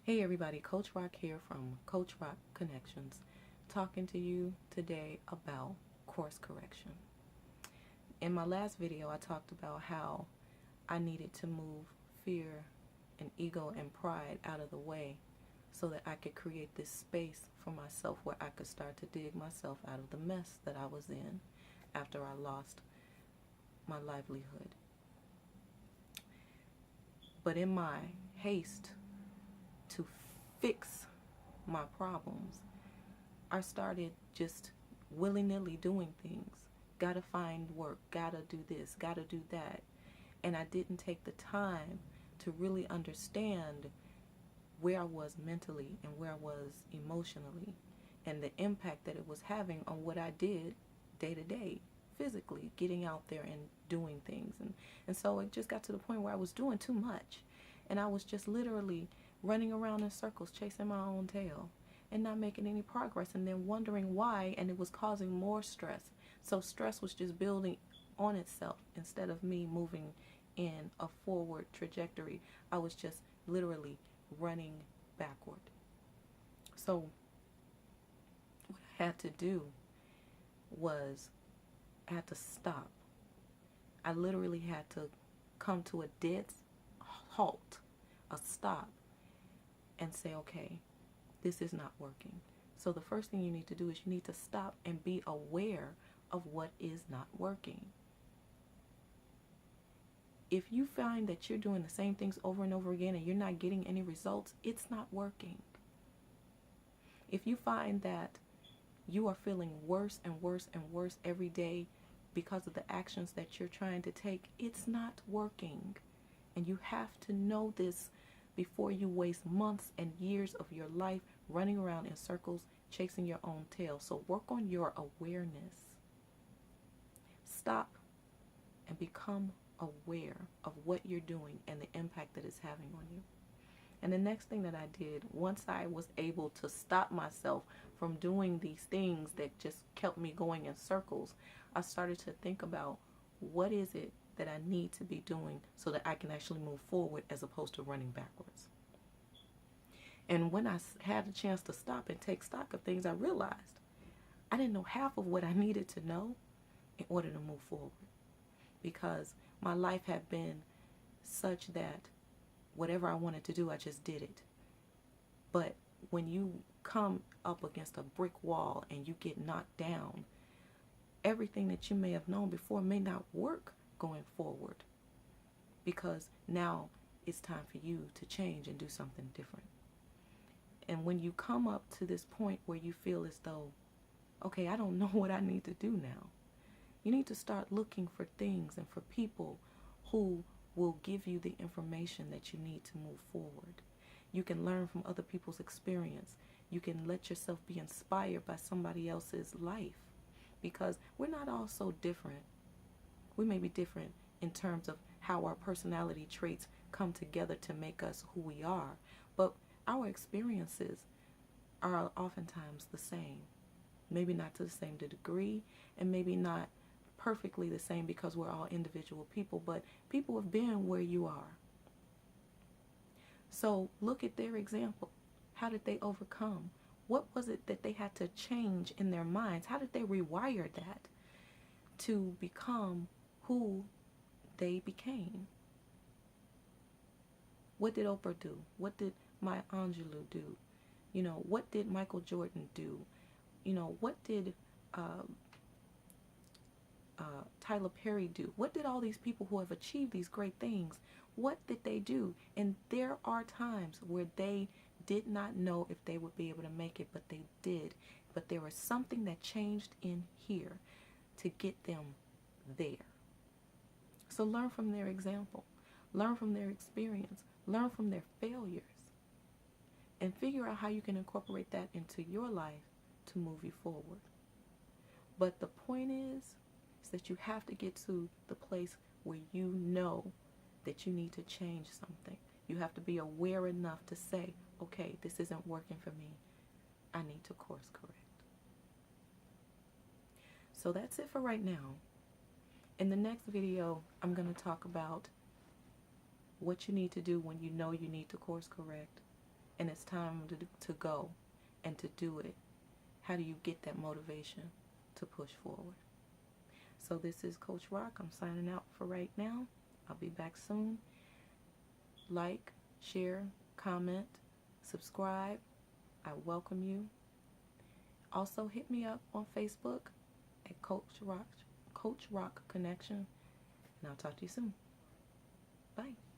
Hey everybody, Coach Rock here from Coach Rock Connections, talking to you today about course correction. In my last video, I talked about how I needed to move fear and ego and pride out of the way so that I could create this space for myself where I could start to dig myself out of the mess that I was in after I lost my livelihood. But in my haste to fix my problems, I started just willy-nilly doing things. Gotta find work, gotta do this, gotta do that. And I didn't take the time to really understand where I was mentally and where I was emotionally and the impact that it was having on what I did day to day, physically, getting out there and doing things. And so it just got to the point where I was doing too much. And I was just literally running around in circles, chasing my own tail and not making any progress, and then wondering why, and it was causing more stress. So stress was just building on itself instead of me moving in a forward trajectory. I was just literally running backward. So what I had to do was I had to stop. I literally had to come to a dead halt, a stop, and say, okay, this is not working. So the first thing you need to do is you need to stop and be aware of what is not working. If you find that you're doing the same things over and over again and you're not getting any results, it's not working. If you find that you are feeling worse and worse and worse every day because of the actions that you're trying to take, it's not working. And you have to know this before you waste months and years of your life running around in circles, chasing your own tail. So work on your awareness. Stop and become aware of what you're doing and the impact that it's having on you. And the next thing that I did, once I was able to stop myself from doing these things that just kept me going in circles, I started to think about what is it that I need to be doing so that I can actually move forward as opposed to running backwards. And when I had a chance to stop and take stock of things, I realized I didn't know half of what I needed to know in order to move forward, because my life had been such that whatever I wanted to do, I just did it. But when you come up against a brick wall and you get knocked down, everything that you may have known before may not work going forward, because now it's time for you to change and do something different. And when you come up to this point where you feel as though, okay, I don't know what I need to do now, you need to start looking for things and for people who will give you the information that you need to move forward. You can learn from other people's experience. You can let yourself be inspired by somebody else's life, because we're not all so different. We may be different in terms of how our personality traits come together to make us who we are, but our experiences are oftentimes the same. Maybe not to the same degree, and maybe not perfectly the same, because we're all individual people, but people have been where you are. So look at their example. How did they overcome? What was it that they had to change in their minds? How did they rewire that to become who they became? What did Oprah do? What did Maya Angelou do? What did Michael Jordan do? What did Tyler Perry do? What did all these people who have achieved these great things, what did they do? And there are times where they did not know if they would be able to make it, but they did. But there was something that changed in here to get them there. So learn from their example, learn from their experience, learn from their failures, and figure out how you can incorporate that into your life to move you forward. But the point is that you have to get to the place where you know that you need to change something. You have to be aware enough to say, okay, this isn't working for me. I need to course correct. So that's it for right now. In the next video, I'm going to talk about what you need to do when you know you need to course correct, and it's time to go and to do it, how do you get that motivation to push forward? So this is Coach Rock. I'm signing out for right now. I'll be back soon. Like, share, comment, subscribe. I welcome you. Also hit me up on Facebook at Coach Rock Connection, and I'll talk to you soon. Bye.